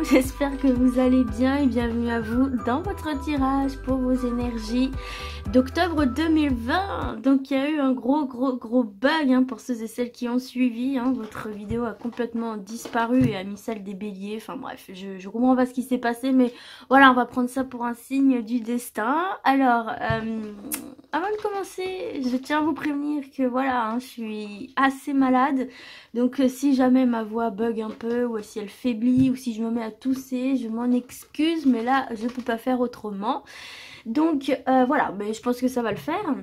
j'espère que vous allez bien et bienvenue à vous dans votre tirage pour vos énergies d'octobre 2020. Donc il y a eu un gros bug hein, pour ceux et celles qui ont suivi, hein. Votre vidéo a complètement disparu et a mis celle des béliers, enfin bref, je comprends pas ce qui s'est passé, mais voilà, on va prendre ça pour un signe du destin. Alors, avant de commencer, je tiens à vous prévenir que voilà, hein, je suis assez malade. Donc si jamais ma voix bug un peu, ou si elle faiblit, ou si je me mets à tousser, je m'en excuse, mais là je peux pas faire autrement. Donc voilà, mais je pense que ça va le faire.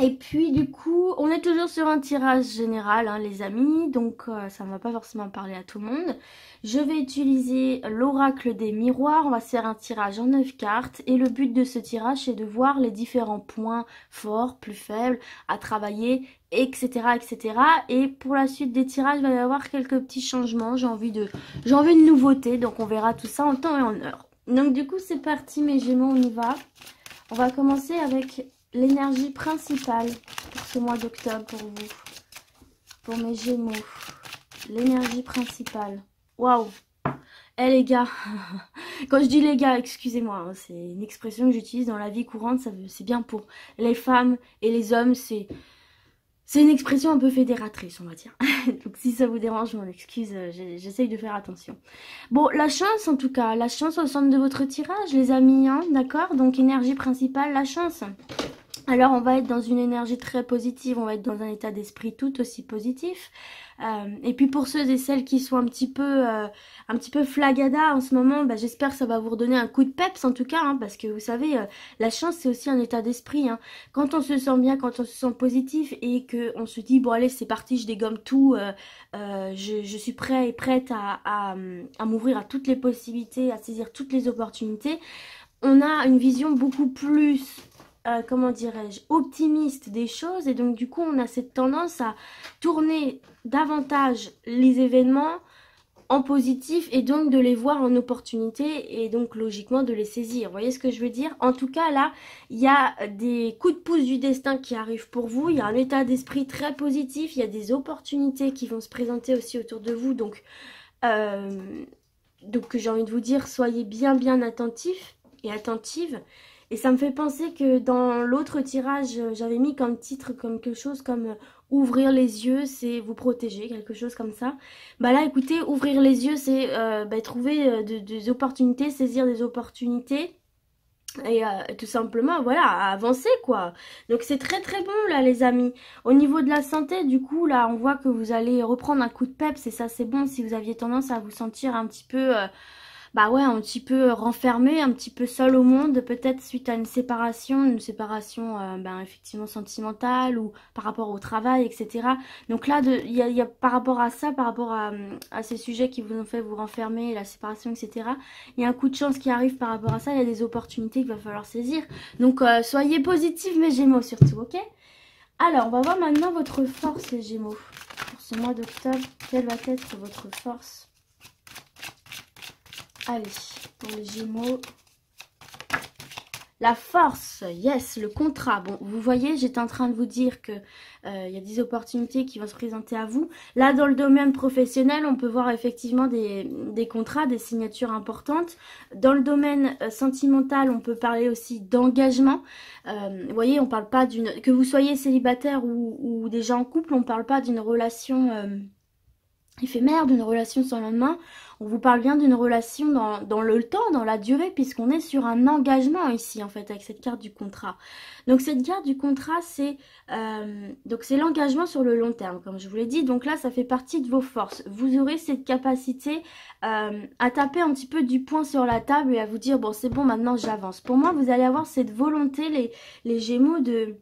Et puis du coup, on est toujours sur un tirage général hein, les amis, donc ça ne va pas forcément parler à tout le monde. Je vais utiliser l'oracle des miroirs, on va se faire un tirage en 9 cartes. Et le but de ce tirage, c'est de voir les différents points forts, plus faibles, à travailler, etc. etc. Et pour la suite des tirages, il va y avoir quelques petits changements, j'ai envie de nouveautés, donc on verra tout ça en temps et en heure. Donc du coup, c'est parti mes Gémeaux, on y va. On va commencer avec l'énergie principale pour ce mois d'octobre pour vous, pour mes Gémeaux. L'énergie principale. Waouh! Eh les gars, quand je dis les gars, excusez-moi, hein, c'est une expression que j'utilise dans la vie courante, c'est bien pour les femmes et les hommes, c'est une expression un peu fédératrice, on va dire. Donc si ça vous dérange, je m'en excuse, j'essaye de faire attention. Bon, la chance en tout cas, la chance au centre de votre tirage, les amis, hein, d'accord? Donc énergie principale, la chance. Alors on va être dans une énergie très positive, on va être dans un état d'esprit tout aussi positif. Et puis pour ceux et celles qui sont un petit peu flagada en ce moment, bah, j'espère que ça va vous redonner un coup de peps en tout cas, hein, parce que vous savez, la chance c'est aussi un état d'esprit. Hein. Quand on se sent bien, quand on se sent positif et qu'on se dit bon allez c'est parti, je dégomme tout, je suis prêt et prête à m'ouvrir à toutes les possibilités, à saisir toutes les opportunités, on a une vision beaucoup plus... comment dirais-je, optimiste des choses, et donc du coup on a cette tendance à tourner davantage les événements en positif et donc de les voir en opportunité et donc logiquement de les saisir. Vous voyez ce que je veux dire? En tout cas là, il y a des coups de pouce du destin qui arrivent pour vous, il y a un état d'esprit très positif, il y a des opportunités qui vont se présenter aussi autour de vous, donc j'ai envie de vous dire, soyez bien attentifs et attentives. Et ça me fait penser que dans l'autre tirage, j'avais mis comme titre comme quelque chose comme ouvrir les yeux, c'est vous protéger, quelque chose comme ça. Bah là, écoutez, ouvrir les yeux, c'est trouver des opportunités, saisir des opportunités. Et tout simplement, voilà, avancer quoi. Donc c'est très bon là les amis. Au niveau de la santé, du coup, là, on voit que vous allez reprendre un coup de peps. Et ça, c'est bon si vous aviez tendance à vous sentir un petit peu... bah ouais, un petit peu renfermé, un petit peu seul au monde, peut-être suite à une séparation effectivement sentimentale ou par rapport au travail, etc. Donc là, il y a par rapport à ça, par rapport à ces sujets qui vous ont fait vous renfermer, la séparation, etc. Il y a un coup de chance qui arrive par rapport à ça, il y a des opportunités qu'il va falloir saisir. Donc soyez positifs mes Gémeaux surtout, ok? Alors, on va voir maintenant votre force les Gémeaux. Pour ce mois d'octobre, quelle va être votre force ? Allez, pour les Gémeaux, la force, yes, le contrat. Bon, vous voyez, j'étais en train de vous dire que y a des opportunités qui vont se présenter à vous. Là, dans le domaine professionnel, on peut voir effectivement des contrats, des signatures importantes. Dans le domaine sentimental, on peut parler aussi d'engagement. Vous voyez, on parle pas d'une... Que vous soyez célibataire ou déjà en couple, on parle pas d'une relation... éphémère, d'une relation sans lendemain. On vous parle bien d'une relation dans le temps, dans la durée, puisqu'on est sur un engagement ici en fait avec cette carte du contrat. Donc cette carte du contrat c'est l'engagement sur le long terme comme je vous l'ai dit. Donc là ça fait partie de vos forces. Vous aurez cette capacité à taper un petit peu du poing sur la table et à vous dire bon c'est bon maintenant j'avance. Pour moi vous allez avoir cette volonté les Gémeaux de...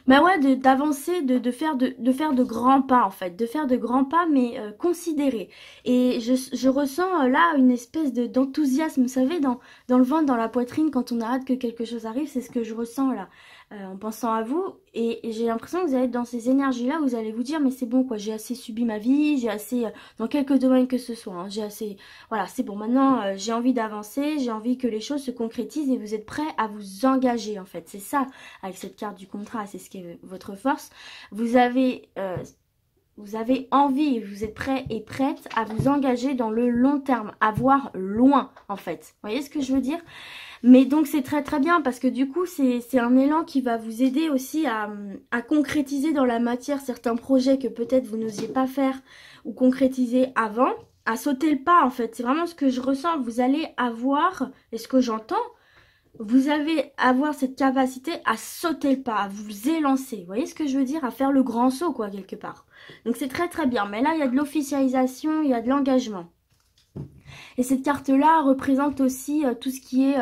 Bah ouais, d'avancer, de faire de grands pas en fait, de faire de grands pas mais considérés. Et je ressens là une espèce d'enthousiasme, vous savez, dans le ventre, dans la poitrine, quand on a hâte que quelque chose arrive, c'est ce que je ressens là, en pensant à vous. Et j'ai l'impression que vous allez être dans ces énergies-là, vous allez vous dire mais c'est bon quoi, j'ai assez subi ma vie, j'ai assez, dans quelques domaines que ce soit, hein, j'ai assez, voilà c'est bon, maintenant j'ai envie d'avancer, j'ai envie que les choses se concrétisent et vous êtes prêts à vous engager en fait, c'est ça avec cette carte du contrat, c'est ce qui est votre force. Vous avez Vous avez envie, vous êtes prêt et prête à vous engager dans le long terme, à voir loin en fait. Vous voyez ce que je veux dire? Mais donc c'est très très bien parce que du coup c'est un élan qui va vous aider aussi à concrétiser dans la matière certains projets que peut-être vous n'osiez pas faire ou concrétiser avant, à sauter le pas en fait. C'est vraiment ce que je ressens. Vous allez avoir, et ce que j'entends, vous allez avoir cette capacité à sauter le pas, à vous élancer. Vous voyez ce que je veux dire? À faire le grand saut quoi quelque part. Donc c'est très très bien. Mais là il y a de l'officialisation, il y a de l'engagement. Et cette carte-là représente aussi tout ce qui est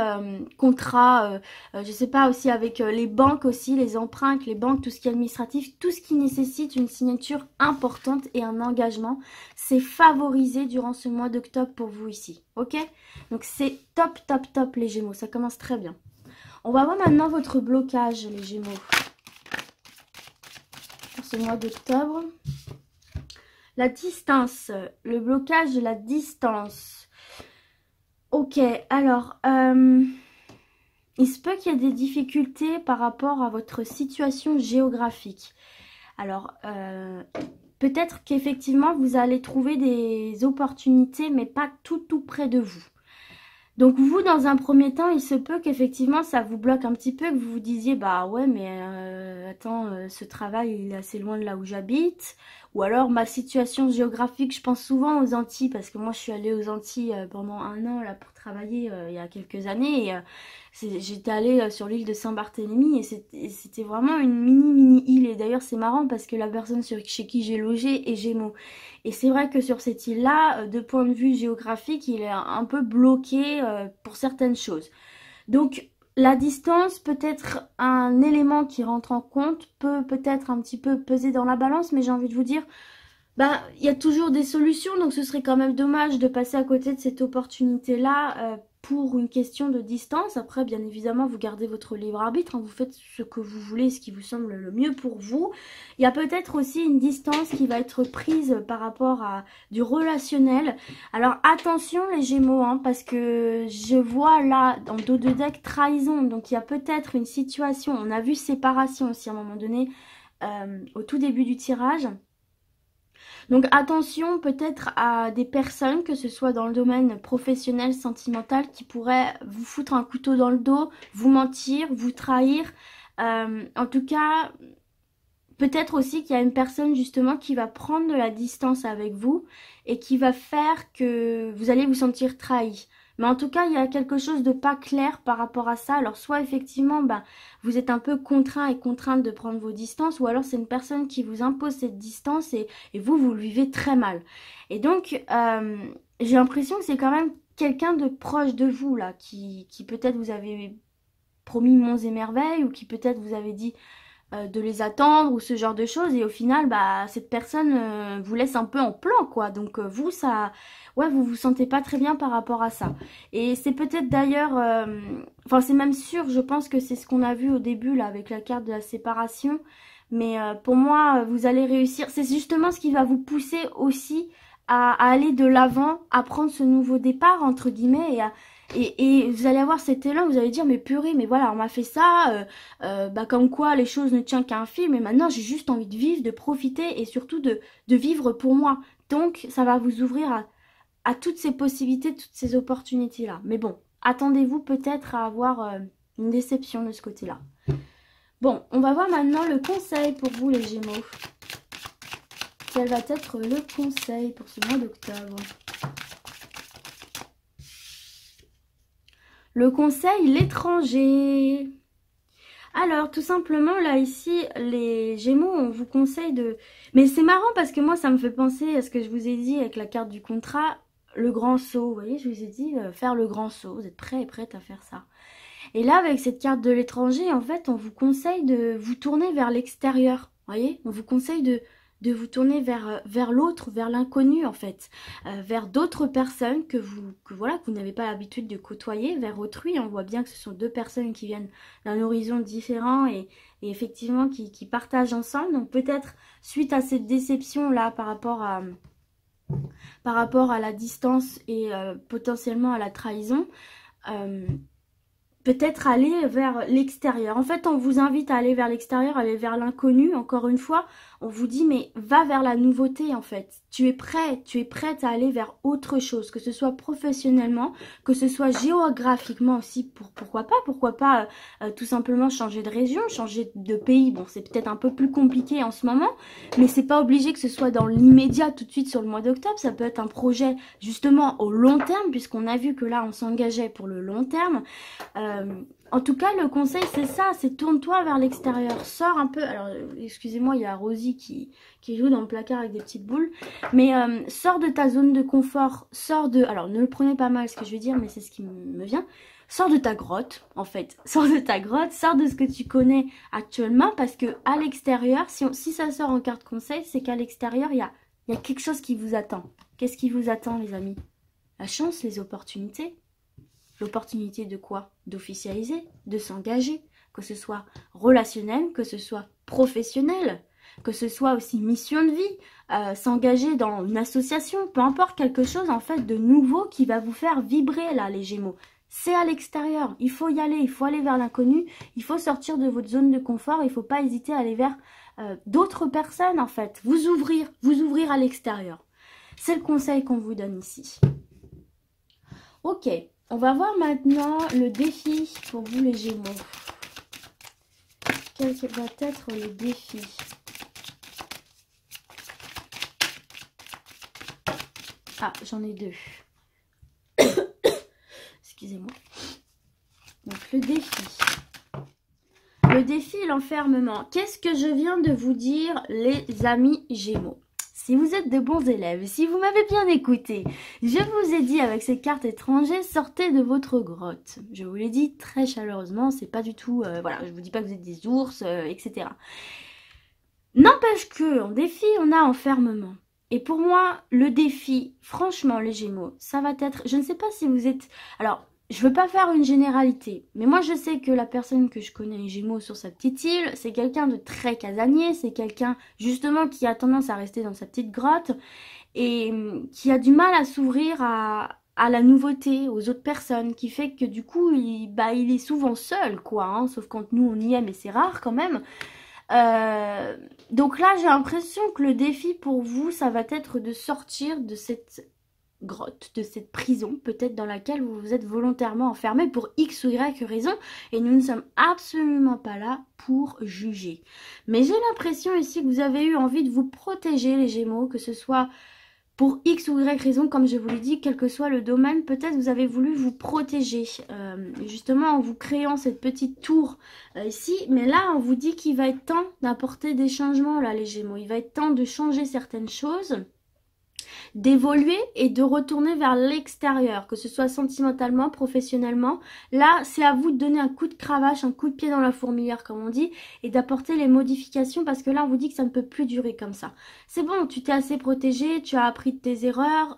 contrat, je sais pas, aussi avec les banques aussi, les emprunts, les banques, tout ce qui est administratif, tout ce qui nécessite une signature importante et un engagement. C'est favorisé durant ce mois d'octobre pour vous ici, ok? Donc c'est top, top, top les Gémeaux, ça commence très bien. On va voir maintenant votre blocage les Gémeaux pour ce mois d'octobre. La distance, le blocage de la distance. Ok, alors, il se peut qu'il y ait des difficultés par rapport à votre situation géographique. Alors, peut-être qu'effectivement, vous allez trouver des opportunités, mais pas tout près de vous. Donc vous, dans un premier temps, il se peut qu'effectivement, ça vous bloque un petit peu, que vous vous disiez, bah ouais, mais attends, ce travail, il est assez loin de là où j'habite. Ou alors, ma situation géographique, je pense souvent aux Antilles, parce que moi, je suis allée aux Antilles pendant 1 an, là, pour travailler il y a quelques années. Et j'étais allée sur l'île de Saint-Barthélemy, et c'était vraiment une mini île. Et d'ailleurs, c'est marrant, parce que la personne chez qui j'ai logé est Gémeaux. Et c'est vrai que sur cette île-là, de point de vue géographique, il est un peu bloqué pour certaines choses. Donc, la distance peut être un élément qui rentre en compte, peut-être un petit peu peser dans la balance, mais j'ai envie de vous dire, bah, il y a toujours des solutions, donc ce serait quand même dommage de passer à côté de cette opportunité-là pour une question de distance. Après, bien évidemment, vous gardez votre libre arbitre, hein, vous faites ce que vous voulez, ce qui vous semble le mieux pour vous. Il y a peut-être aussi une distance qui va être prise par rapport à du relationnel. Alors attention les Gémeaux, hein, parce que je vois là, dans le dos de deck, trahison. Donc il y a peut-être une situation, on a vu séparation aussi à un moment donné, au tout début du tirage. Donc attention peut-être à des personnes, que ce soit dans le domaine professionnel, sentimental, qui pourraient vous foutre un couteau dans le dos, vous mentir, vous trahir. En tout cas, peut-être aussi qu'il y a une personne justement qui va prendre de la distance avec vous et qui va faire que vous allez vous sentir trahi. Mais en tout cas, il y a quelque chose de pas clair par rapport à ça. Alors soit effectivement, vous êtes un peu contraint et contrainte de prendre vos distances, ou alors c'est une personne qui vous impose cette distance et vous le vivez très mal. Et donc, j'ai l'impression que c'est quand même quelqu'un de proche de vous là, qui peut-être vous avez promis monts et merveilles, ou qui peut-être vous avez dit de les attendre ou ce genre de choses, et au final cette personne vous laisse un peu en plan quoi. Donc vous vous sentez pas très bien par rapport à ça, et c'est peut-être d'ailleurs enfin c'est même sûr, je pense que c'est ce qu'on a vu au début là avec la carte de la séparation, mais pour moi vous allez réussir. C'est justement ce qui va vous pousser aussi à aller de l'avant, à prendre ce nouveau départ entre guillemets, et vous allez avoir cet élan, vous allez dire mais purée, mais voilà on m'a fait ça, comme quoi les choses ne tiennent qu'à un fil, et maintenant j'ai juste envie de vivre, de profiter, et surtout de vivre pour moi. Donc ça va vous ouvrir à toutes ces possibilités, toutes ces opportunités là. Mais bon, attendez-vous peut-être à avoir une déception de ce côté là. Bon, on va voir maintenant le conseil pour vous les Gémeaux. Quel va être le conseil pour ce mois d'octobre? Le conseil, l'étranger. Alors, tout simplement, là, ici, les Gémeaux, on vous conseille de... Mais c'est marrant parce que moi, ça me fait penser à ce que je vous ai dit avec la carte du contrat, le grand saut. Vous voyez, je vous ai dit faire le grand saut. Vous êtes prêts et prêtes à faire ça. Et là, avec cette carte de l'étranger, en fait, on vous conseille de vous tourner vers l'extérieur. Vous voyez, on vous conseille de vous tourner vers l'autre, vers l'inconnu en fait, vers d'autres personnes que vous n'avez pas l'habitude de côtoyer, vers autrui. On voit bien que ce sont deux personnes qui viennent d'un horizon différent et effectivement qui partagent ensemble. Donc peut-être suite à cette déception là par rapport à la distance et potentiellement à la trahison, peut-être aller vers l'extérieur. En fait, on vous invite à aller vers l'extérieur, aller vers l'inconnu. Encore une fois, on vous dit, mais va vers la nouveauté, en fait. Tu es prête à aller vers autre chose, que ce soit professionnellement, que ce soit géographiquement aussi. Pourquoi pas tout simplement changer de région, changer de pays. Bon, c'est peut-être un peu plus compliqué en ce moment, mais c'est pas obligé que ce soit dans l'immédiat, tout de suite sur le mois d'octobre. Ça peut être un projet justement au long terme, puisqu'on a vu que là, on s'engageait pour le long terme. En tout cas, le conseil, c'est ça, c'est tourne-toi vers l'extérieur. Sors un peu, alors excusez-moi, il y a Rosie qui joue dans le placard avec des petites boules. Mais sors de ta zone de confort, sors de... Alors, ne le prenez pas mal ce que je vais dire, mais c'est ce qui me vient. Sors de ta grotte, en fait. Sors de ta grotte, sors de ce que tu connais actuellement, parce que à l'extérieur, si ça sort en carte conseil, c'est qu'à l'extérieur, il y a quelque chose qui vous attend. Qu'est-ce qui vous attend, les amis? La chance, les opportunités. L'opportunité de quoi? D'officialiser, de s'engager, que ce soit relationnel, que ce soit professionnel, que ce soit aussi mission de vie, s'engager dans une association, peu importe, quelque chose en fait de nouveau qui va vous faire vibrer là, les Gémeaux. C'est à l'extérieur, il faut y aller, il faut aller vers l'inconnu, il faut sortir de votre zone de confort, il ne faut pas hésiter à aller vers d'autres personnes en fait, vous ouvrir à l'extérieur. C'est le conseil qu'on vous donne ici. Ok. On va voir maintenant le défi pour vous les Gémeaux. Quel va être le défi? Ah, j'en ai deux. Excusez-moi. Donc le défi. Le défi, l'enfermement. Qu'est-ce que je viens de vous dire, les amis Gémeaux? Si vous êtes de bons élèves, si vous m'avez bien écouté, je vous ai dit avec ces cartes étrangères, sortez de votre grotte. Je vous l'ai dit très chaleureusement, c'est pas du tout, voilà, je vous dis pas que vous êtes des ours, etc. N'empêche que, en défi, on a enfermement. Et pour moi, le défi, franchement, les Gémeaux, ça va être, je ne sais pas si vous êtes, alors, je veux pas faire une généralité, mais moi je sais que la personne que je connais les Gémeaux sur sa petite île, c'est quelqu'un de très casanier, c'est quelqu'un justement qui a tendance à rester dans sa petite grotte et qui a du mal à s'ouvrir à la nouveauté, aux autres personnes, qui fait que du coup, il est souvent seul, quoi, hein, sauf quand nous on y est, mais c'est rare quand même. Donc là, j'ai l'impression que le défi pour vous, ça va être de sortir de cette grotte, de cette prison peut-être dans laquelle vous vous êtes volontairement enfermé pour X ou Y raison, et nous ne sommes absolument pas là pour juger. Mais j'ai l'impression ici que vous avez eu envie de vous protéger, les Gémeaux, que ce soit pour X ou Y raison, comme je vous l'ai dit, quel que soit le domaine, peut-être vous avez voulu vous protéger, justement en vous créant cette petite tour ici, mais là on vous dit qu'il va être temps d'apporter des changements là, les Gémeaux, il va être temps de changer certaines choses, d'évoluer et de retourner vers l'extérieur, que ce soit sentimentalement, professionnellement. Là, c'est à vous de donner un coup de cravache, un coup de pied dans la fourmilière, comme on dit, et d'apporter les modifications, parce que là, on vous dit que ça ne peut plus durer comme ça. C'est bon, tu t'es assez protégé, tu as appris de tes erreurs,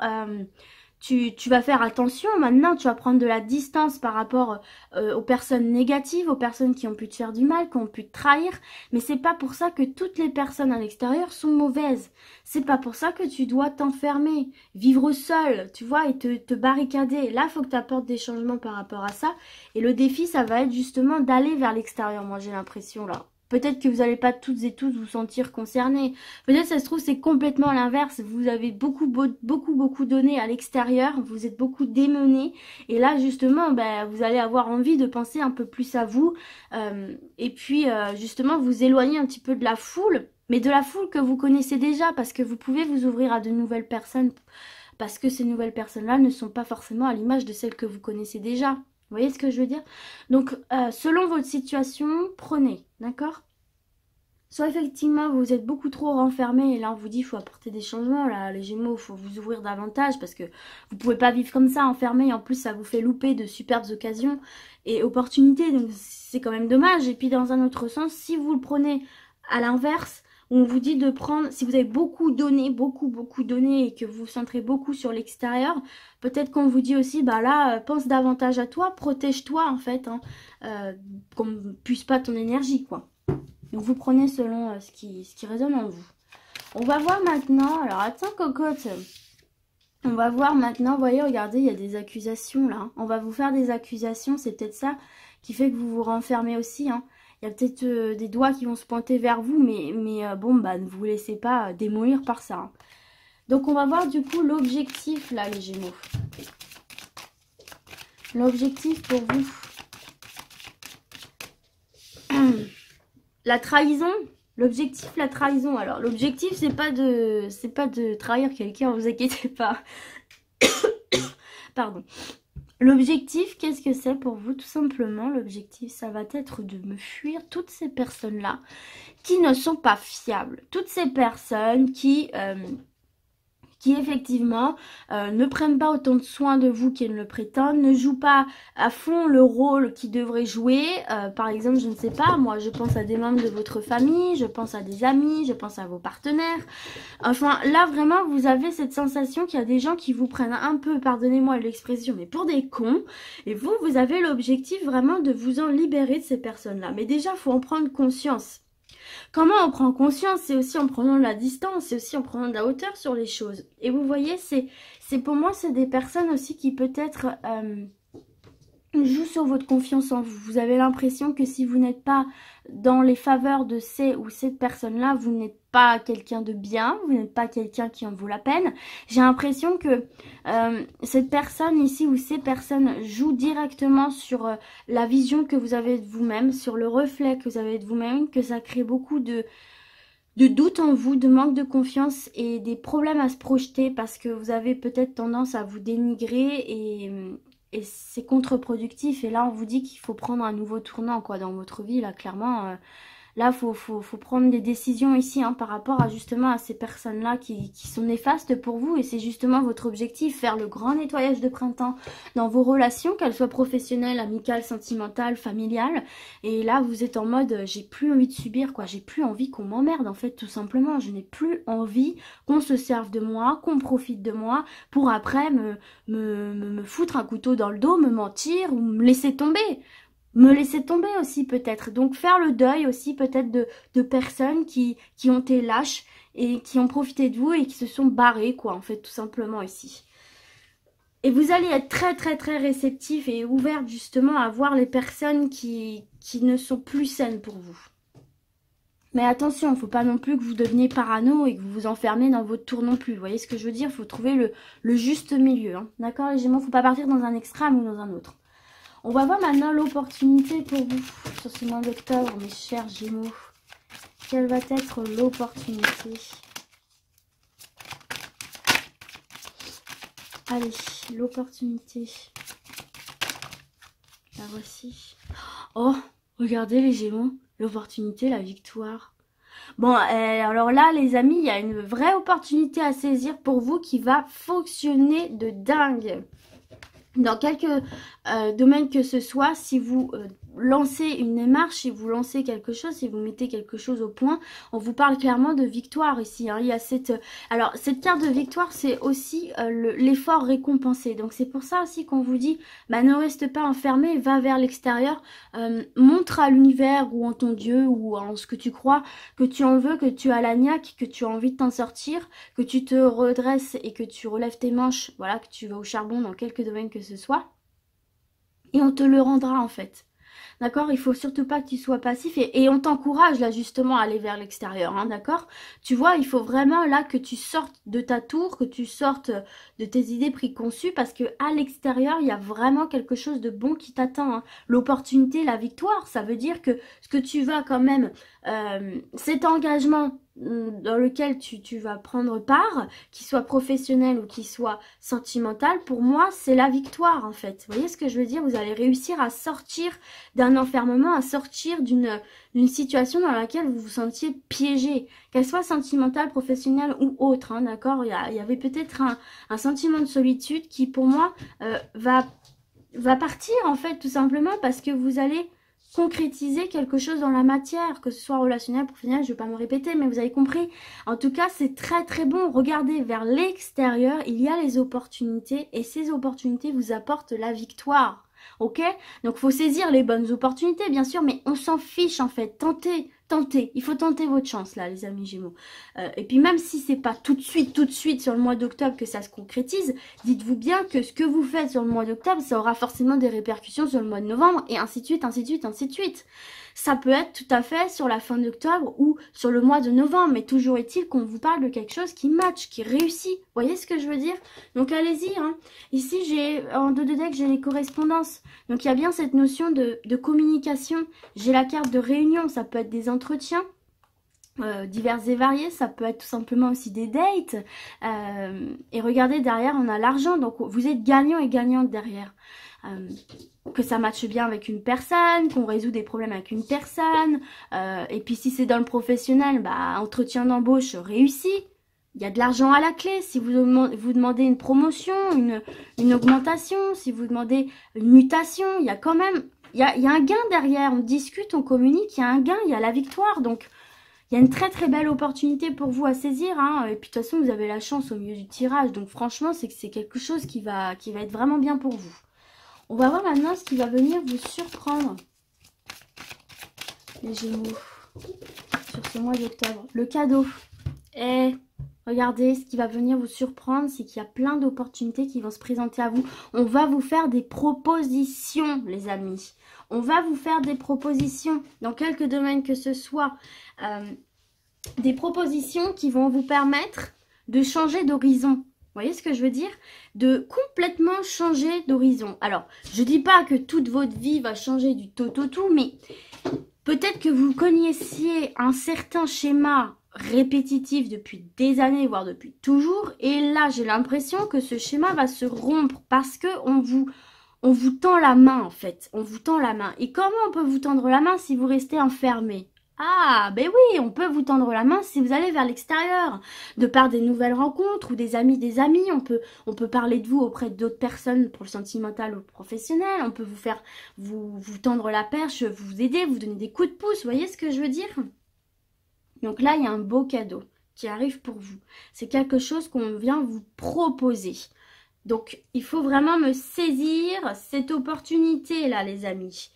tu vas faire attention. Maintenant, tu vas prendre de la distance par rapport aux personnes négatives, aux personnes qui ont pu te faire du mal, qui ont pu te trahir. Mais c'est pas pour ça que toutes les personnes à l'extérieur sont mauvaises. C'est pas pour ça que tu dois t'enfermer, vivre seul, tu vois, et te barricader. Là, il faut que tu apportes des changements par rapport à ça. Et le défi, ça va être justement d'aller vers l'extérieur, moi j'ai l'impression là. Peut-être que vous n'allez pas toutes et tous vous sentir concernés. Peut-être ça se trouve c'est complètement l'inverse. Vous avez beaucoup donné à l'extérieur. Vous êtes beaucoup démenés. Et là justement, vous allez avoir envie de penser un peu plus à vous. Et puis justement vous éloigner un petit peu de la foule. Mais de la foule que vous connaissez déjà. Parce que vous pouvez vous ouvrir à de nouvelles personnes. Parce que ces nouvelles personnes-là ne sont pas forcément à l'image de celles que vous connaissez déjà. Vous voyez ce que je veux dire? Donc, selon votre situation, prenez, d'accord? Soit effectivement, vous êtes beaucoup trop renfermé et là, on vous dit qu'il faut apporter des changements. Là, les Gémeaux, il faut vous ouvrir davantage parce que vous ne pouvez pas vivre comme ça, enfermé. Et en plus, ça vous fait louper de superbes occasions et opportunités. Donc, c'est quand même dommage. Et puis, dans un autre sens, si vous le prenez à l'inverse, on vous dit de prendre, si vous avez beaucoup donné et que vous vous centrez beaucoup sur l'extérieur, peut-être qu'on vous dit aussi, là, pense davantage à toi, protège-toi en fait, hein, qu'on ne puisse pas ton énergie, quoi. Donc vous prenez selon ce qui résonne en vous. On va voir maintenant, alors attends cocotte, on va voir maintenant, vous voyez, regardez, il y a des accusations là, on va vous faire des accusations, c'est peut-être ça qui fait que vous vous renfermez aussi, hein. Il y a peut-être des doigts qui vont se pointer vers vous, mais bon, bah, ne vous laissez pas démolir par ça, hein. Donc, on va voir du coup l'objectif, là, les Gémeaux. L'objectif pour vous. La trahison. L'objectif, la trahison. Alors, l'objectif, c'est pas de trahir quelqu'un, vous inquiétez pas. Pardon. L'objectif, qu'est-ce que c'est pour vous? Tout simplement, l'objectif, ça va être de me fuir toutes ces personnes-là qui ne sont pas fiables. Toutes ces personnes qui effectivement ne prennent pas autant de soin de vous qu'elles ne le prétendent, ne jouent pas à fond le rôle qu'ils devraient jouer. Par exemple, je ne sais pas, moi je pense à des membres de votre famille, je pense à des amis, je pense à vos partenaires. Enfin, là vraiment, vous avez cette sensation qu'il y a des gens qui vous prennent un peu, pardonnez-moi l'expression, mais pour des cons. Et vous, vous avez l'objectif vraiment de vous en libérer de ces personnes-là. Mais déjà, il faut en prendre conscience. Comment on prend conscience? C'est aussi en prenant de la distance, c'est aussi en prenant de la hauteur sur les choses. Et vous voyez, c'est pour moi, c'est des personnes aussi qui peut-être jouent sur votre confiance en vous. Vous avez l'impression que si vous n'êtes pas dans les faveurs de ces ou cette personne-là, vous n'êtes pas quelqu'un de bien, vous n'êtes pas quelqu'un qui en vaut la peine. J'ai l'impression que cette personne ici ou ces personnes jouent directement sur la vision que vous avez de vous-même, sur le reflet que vous avez de vous-même, que ça crée beaucoup de doute en vous, de manque de confiance et des problèmes à se projeter parce que vous avez peut-être tendance à vous dénigrer et c'est contre-productif. Et là, on vous dit qu'il faut prendre un nouveau tournant quoi dans votre vie. Là, clairement, là, faut prendre des décisions ici hein, par rapport à justement à ces personnes-là qui sont néfastes pour vous. Et c'est justement votre objectif, faire le grand nettoyage de printemps dans vos relations, qu'elles soient professionnelles, amicales, sentimentales, familiales. Et là, vous êtes en mode, j'ai plus envie de subir, quoi. J'ai plus envie qu'on m'emmerde, en fait, tout simplement. Je n'ai plus envie qu'on se serve de moi, qu'on profite de moi, pour après me foutre un couteau dans le dos, me mentir ou me laisser tomber. Me laisser tomber aussi peut-être. Donc faire le deuil aussi peut-être de personnes qui ont été lâches et qui ont profité de vous et qui se sont barrées quoi en fait tout simplement ici. Et vous allez être très très très réceptif et ouvert justement à voir les personnes qui ne sont plus saines pour vous. Mais attention, il ne faut pas non plus que vous deveniez parano et que vous vous enfermez dans votre tour non plus. Vous voyez ce que je veux dire? Il faut trouver le juste milieu. Hein. D'accord les Gémeaux? Il ne faut pas partir dans un extrême ou dans un autre. On va voir maintenant l'opportunité pour vous sur ce mois d'octobre, mes chers Gémeaux. Quelle va être l'opportunité? Allez, l'opportunité. La voici. Oh, regardez les Gémeaux. L'opportunité, la victoire. Bon, alors là, les amis, il y a une vraie opportunité à saisir pour vous qui va fonctionner de dingue. Dans quelques domaines que ce soit, si vous lancez une démarche, si vous lancez quelque chose, si vous mettez quelque chose au point, on vous parle clairement de victoire ici. Hein. Il y a alors, cette carte de victoire, c'est aussi l'effort récompensé. Donc, c'est pour ça aussi qu'on vous dit, bah, ne reste pas enfermé, va vers l'extérieur, montre à l'univers ou en ton Dieu ou en ce que tu crois, que tu en veux, que tu as la niaque, que tu as envie de t'en sortir, que tu te redresses et que tu relèves tes manches, voilà, que tu vas au charbon dans quelques domaines que ce soit. Et on te le rendra en fait. D'accord? Il faut surtout pas que tu sois passif et on t'encourage là justement à aller vers l'extérieur, hein, d'accord? Tu vois, il faut vraiment là que tu sortes de ta tour, que tu sortes de tes idées préconçues parce que à l'extérieur, il y a vraiment quelque chose de bon qui t'attend. Hein. L'opportunité, la victoire, ça veut dire que ce que tu vas quand même, cet engagement dans lequel tu vas prendre part, qu'il soit professionnel ou qu'il soit sentimental, pour moi, c'est la victoire en fait. Vous voyez ce que je veux dire? Vous allez réussir à sortir d'un enfermement, à sortir d'une situation dans laquelle vous vous sentiez piégé, qu'elle soit sentimentale, professionnelle ou autre, hein, d'accord? Il y avait peut-être un sentiment de solitude qui, pour moi, va partir en fait, tout simplement parce que vous allez concrétiser quelque chose dans la matière, que ce soit relationnel, professionnel, je ne vais pas me répéter, mais vous avez compris. En tout cas, c'est très très bon. Regardez vers l'extérieur, il y a les opportunités et ces opportunités vous apportent la victoire. ok? Donc faut saisir les bonnes opportunités, bien sûr, mais on s'en fiche en fait. Tentez, il faut tenter votre chance là, les amis Gémeaux. Et puis même si c'est pas tout de suite sur le mois d'octobre que ça se concrétise, dites-vous bien que ce que vous faites sur le mois d'octobre, ça aura forcément des répercussions sur le mois de novembre, et ainsi de suite, ainsi de suite, ainsi de suite. Ça peut être tout à fait sur la fin d'octobre ou sur le mois de novembre, mais toujours est-il qu'on vous parle de quelque chose qui match, qui réussit. Vous voyez ce que je veux dire? Donc allez-y, hein. Ici, en dos de deck, j'ai les correspondances. Donc il y a bien cette notion de communication. J'ai la carte de réunion, ça peut être des entretiens. Divers et variés, ça peut être tout simplement aussi des dates, et regardez derrière on a l'argent, donc vous êtes gagnant et gagnante derrière, que ça matche bien avec une personne, qu'on résout des problèmes avec une personne, et puis si c'est dans le professionnel, bah entretien d'embauche réussi, il y a de l'argent à la clé. Si vous demandez une promotion, une augmentation, si vous demandez une mutation, il y a quand même, il y a un gain derrière, on discute, on communique, il y a un gain, il y a la victoire, donc il y a une très très belle opportunité pour vous à saisir, hein. Et puis de toute façon vous avez la chance au milieu du tirage, donc franchement c'est quelque chose qui va être vraiment bien pour vous. On va voir maintenant ce qui va venir vous surprendre, les Gémeaux, sur ce mois d'octobre. Le cadeau. Et regardez, ce qui va venir vous surprendre, c'est qu'il y a plein d'opportunités qui vont se présenter à vous. On va vous faire des propositions, les amis. On va vous faire des propositions dans quelques domaines que ce soit. Des propositions qui vont vous permettre de changer d'horizon. Vous voyez ce que je veux dire? De complètement changer d'horizon. Alors, je dis pas que toute votre vie va changer du tout au tout, mais peut-être que vous connaissiez un certain schéma répétitif depuis des années, voire depuis toujours. Et là, j'ai l'impression que ce schéma va se rompre parce que on vous tend la main, en fait. On vous tend la main. Et comment on peut vous tendre la main si vous restez enfermé? Ah, ben oui, on peut vous tendre la main si vous allez vers l'extérieur, de par des nouvelles rencontres ou des amis, on peut parler de vous auprès d'autres personnes pour le sentimental ou le professionnel, on peut vous faire, vous tendre la perche, vous aider, vous donner des coups de pouce, vous voyez ce que je veux dire? Donc là, il y a un beau cadeau qui arrive pour vous. C'est quelque chose qu'on vient vous proposer. Donc, il faut vraiment me saisir cette opportunité-là, les amis.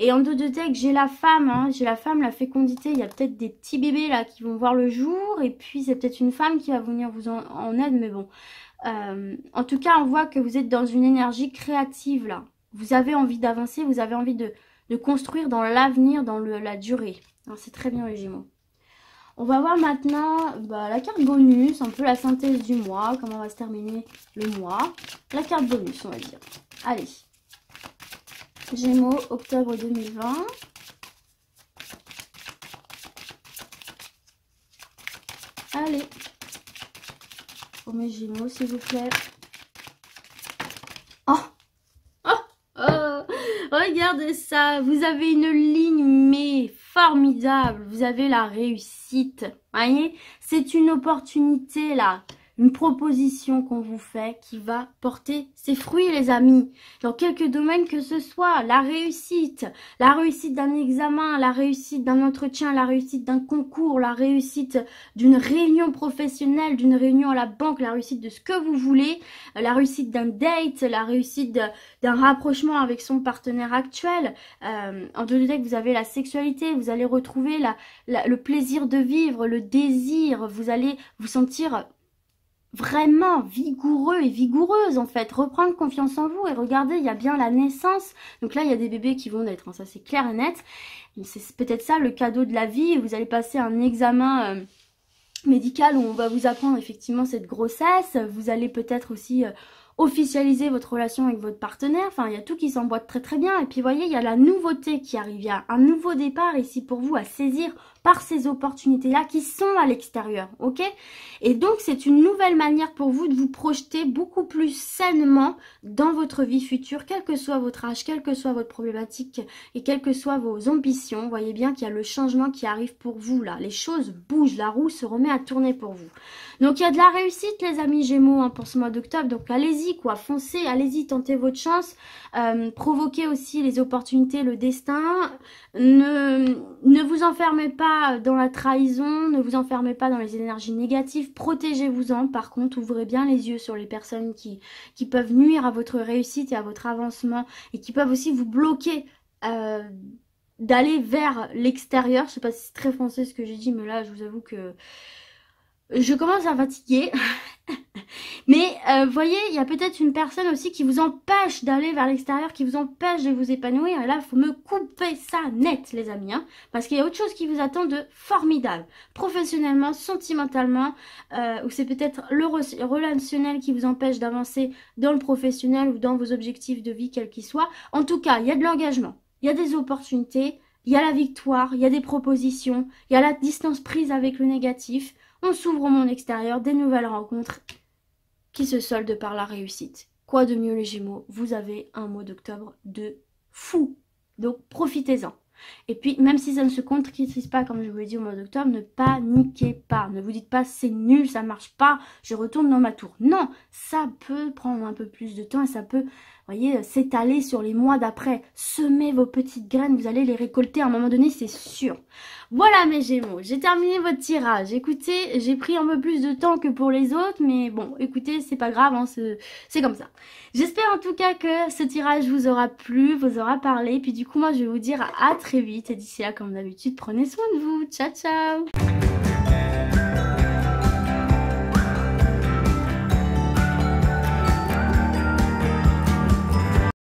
Et en dos de deck, j'ai la femme, hein, j'ai la femme, la fécondité. Il y a peut-être des petits bébés là qui vont voir le jour. Et puis, c'est peut-être une femme qui va venir vous en aide. Mais bon, en tout cas, on voit que vous êtes dans une énergie créative là. Vous avez envie d'avancer, vous avez envie de construire dans l'avenir, dans la durée. C'est très bien les Gémeaux. On va voir maintenant la carte bonus, un peu la synthèse du mois, comment va se terminer le mois. La carte bonus, on va dire. Allez. Gémeaux, octobre 2020. Allez. Pour mes Gémeaux, s'il vous plaît. Oh, oh, oh. Regardez ça. Vous avez une ligne, mais formidable. Vous avez la réussite. Voyez, c'est une opportunité là. Une proposition qu'on vous fait qui va porter ses fruits, les amis. Dans quelques domaines que ce soit, la réussite d'un examen, la réussite d'un entretien, la réussite d'un concours, la réussite d'une réunion professionnelle, d'une réunion à la banque, la réussite de ce que vous voulez, la réussite d'un date, la réussite d'un rapprochement avec son partenaire actuel. En deux deck, vous avez la sexualité, vous allez retrouver le plaisir de vivre, le désir, vous allez vous sentir vraiment vigoureux et vigoureuse en fait, reprendre confiance en vous. Et regardez, il y a bien la naissance, donc là il y a des bébés qui vont naître, hein, ça c'est clair et net. C'est peut-être ça le cadeau de la vie. Vous allez passer un examen médical où on va vous apprendre effectivement cette grossesse. Vous allez peut-être aussi officialiser votre relation avec votre partenaire. Enfin, il y a tout qui s'emboîte très très bien. Et puis, vous voyez, il y a la nouveauté qui arrive. Il y a un nouveau départ ici pour vous à saisir par ces opportunités-là qui sont à l'extérieur, ok? Et donc, c'est une nouvelle manière pour vous de vous projeter beaucoup plus sainement dans votre vie future, quel que soit votre âge, quelle que soit votre problématique et quelles que soient vos ambitions. Vous voyez bien qu'il y a le changement qui arrive pour vous, là. Les choses bougent, la roue se remet à tourner pour vous. Donc, il y a de la réussite, les amis Gémeaux, hein, pour ce mois d'octobre. Donc, allez-y. allez-y quoi, foncez, allez-y, tentez votre chance, provoquez aussi les opportunités, le destin, ne vous enfermez pas dans la trahison, ne vous enfermez pas dans les énergies négatives, protégez-vous-en, par contre, ouvrez bien les yeux sur les personnes qui peuvent nuire à votre réussite et à votre avancement, et qui peuvent aussi vous bloquer d'aller vers l'extérieur. Je sais pas si c'est très français ce que j'ai dit, mais là je vous avoue que je commence à fatiguer. Mais voyez, il y a peut-être une personne aussi qui vous empêche d'aller vers l'extérieur, qui vous empêche de vous épanouir. Et là, il faut me couper ça net, les amis. Hein, parce qu'il y a autre chose qui vous attend de formidable. Professionnellement, sentimentalement, ou c'est peut-être le relationnel qui vous empêche d'avancer dans le professionnel ou dans vos objectifs de vie, quels qu'ils soient. En tout cas, il y a de l'engagement, il y a des opportunités, il y a la victoire, il y a des propositions, il y a la distance prise avec le négatif. On s'ouvre au monde extérieur, des nouvelles rencontres qui se soldent par la réussite. Quoi de mieux les Gémeaux? Vous avez un mois d'octobre de fou. Donc profitez-en. Et puis même si ça ne se concrétise pas comme je vous l'ai dit au mois d'octobre, ne paniquez pas. Ne vous dites pas c'est nul, ça marche pas, je retourne dans ma tour. Non, ça peut prendre un peu plus de temps et ça peut, voyez, s'étaler sur les mois d'après. Semez vos petites graines, vous allez les récolter à un moment donné, c'est sûr. Voilà mes Gémeaux, j'ai terminé votre tirage. Écoutez, j'ai pris un peu plus de temps que pour les autres, mais bon, écoutez, c'est pas grave, hein, c'est comme ça. J'espère en tout cas que ce tirage vous aura plu, vous aura parlé. Puis du coup, moi, je vais vous dire à très vite. Et d'ici là, comme d'habitude, prenez soin de vous. Ciao, ciao!